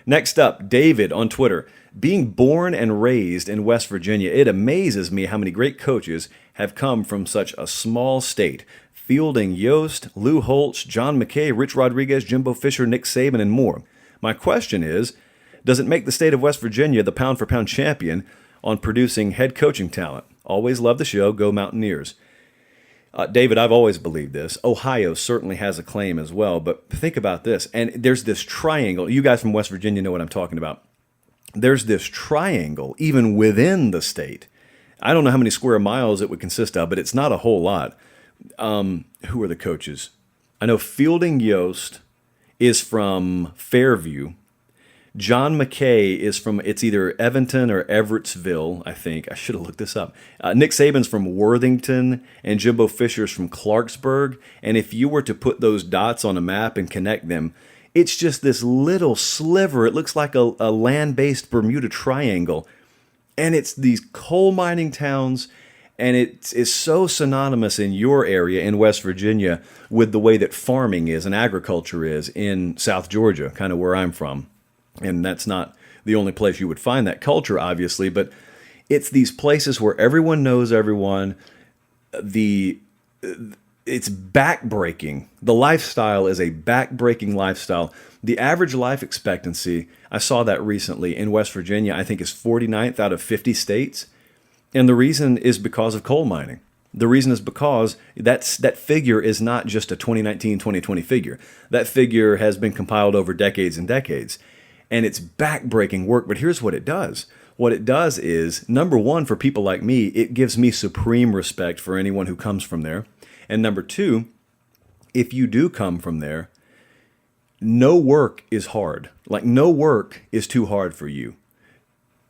Next up, David on Twitter. Being born and raised in West Virginia, it amazes me how many great coaches have come from such a small state. Fielding Yost, Lou Holtz, John McKay, Rich Rodriguez, Jimbo Fisher, Nick Saban, and more. My question is, does it make the state of West Virginia the pound-for-pound champion on producing head coaching talent? Always love the show. Go Mountaineers. David, I've always believed this. Ohio certainly has a claim as well, but think about this. And there's this triangle. You guys from West Virginia know what I'm talking about. There's this triangle even within the state. I don't know how many square miles it would consist of, but it's not a whole lot. Who are the coaches? I know Fielding Yost is from Fairview. John McKay is from, it's either Evanston or Everettsville, I think. I should have looked this up. Nick Saban's from Worthington, and Jimbo Fisher's from Clarksburg. And if you were to put those dots on a map and connect them, it's just this little sliver. It looks like a land-based Bermuda Triangle. And it's these coal mining towns, and it is so synonymous in your area in West Virginia with the way that farming is and agriculture is in South Georgia, kind of where I'm from. And that's not the only place you would find that culture, obviously, but it's these places where everyone knows everyone. It's backbreaking. The lifestyle is a backbreaking lifestyle. The average life expectancy, I saw that recently in West Virginia, I think is 49th out of 50 states. And the reason is because of coal mining. The reason is because that figure is not just a 2019-2020 figure. That figure has been compiled over decades and decades. And it's backbreaking work, but here's what it does. What it does is, number one, for people like me, it gives me supreme respect for anyone who comes from there. And number two, if you do come from there, no work is hard. Like, no work is too hard for you.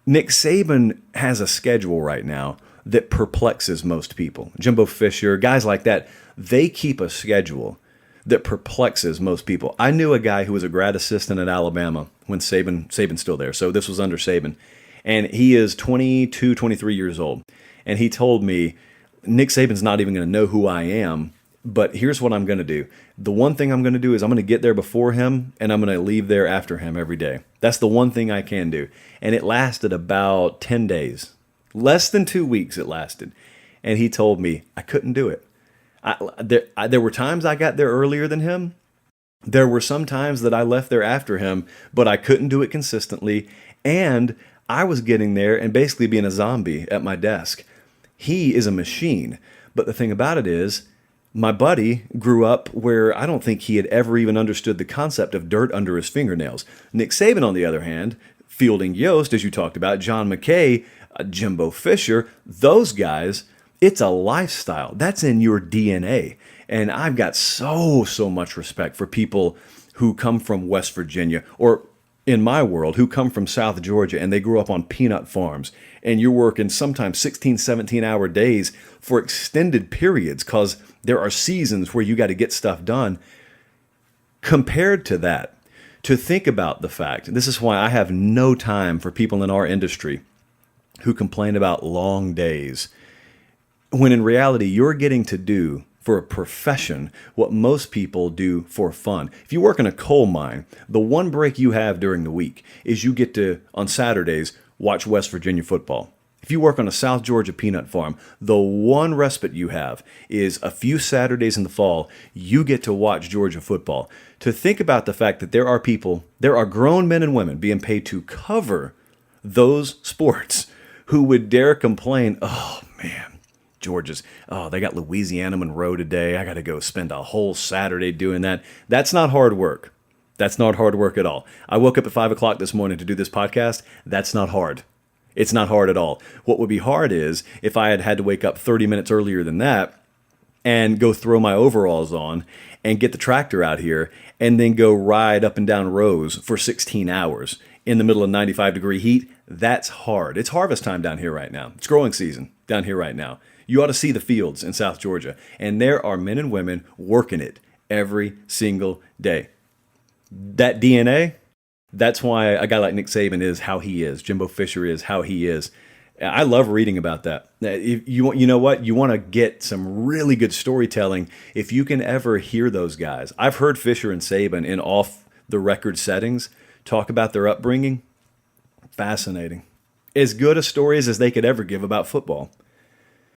Nick Saban has a schedule right now that perplexes most people. Jimbo Fisher, guys like that, they keep a schedule that perplexes most people. I knew a guy who was a grad assistant at Alabama when Saban's still there. So this was under Saban. And he is 22, 23 years old. And he told me, Nick Saban's not even going to know who I am, but here's what I'm going to do. The one thing I'm going to do is I'm going to get there before him, and I'm going to leave there after him every day. That's the one thing I can do. And it lasted about 10 days. Less than 2 weeks it lasted. And he told me I couldn't do it. There were times I got there earlier than him. There were some times that I left there after him, but I couldn't do it consistently. And I was getting there and basically being a zombie at my desk. He is a machine. But the thing about it is, my buddy grew up where I don't think he had ever even understood the concept of dirt under his fingernails. Nick Saban, on the other hand, Fielding Yost, as you talked about, John McKay, Jimbo Fisher, those guys, it's a lifestyle. That's in your DNA. And I've got so much respect for people who come from West Virginia, or in my world, who come from South Georgia and they grew up on peanut farms. And you're working sometimes 16, 17-hour days for extended periods because there are seasons where you got to get stuff done. Compared to that, to think about the fact, this is why I have no time for people in our industry who complain about long days, when in reality, you're getting to do for a profession what most people do for fun. If you work in a coal mine, the one break you have during the week is you get to, on Saturdays, watch West Virginia football. If you work on a South Georgia peanut farm, the one respite you have is a few Saturdays in the fall, you get to watch Georgia football. To think about the fact that there are grown men and women being paid to cover those sports who would dare complain, oh man, they got Louisiana Monroe today. I got to go spend a whole Saturday doing that. That's not hard work. That's not hard work at all. I woke up at 5 o'clock this morning to do this podcast. That's not hard. It's not hard at all. What would be hard is if I had had to wake up 30 minutes earlier than that and go throw my overalls on and get the tractor out here and then go ride up and down rows for 16 hours in the middle of 95-degree heat. That's hard. It's harvest time down here right now. It's growing season down here right now. You ought to see the fields in South Georgia. And there are men and women working it every single day. That DNA, that's why a guy like Nick Saban is how he is. Jimbo Fisher is how he is. I love reading about that. You know what? You want to get some really good storytelling. If you can ever hear those guys. I've heard Fisher and Saban in off-the-record settings talk about their upbringing. Fascinating. As good a stories as they could ever give about football.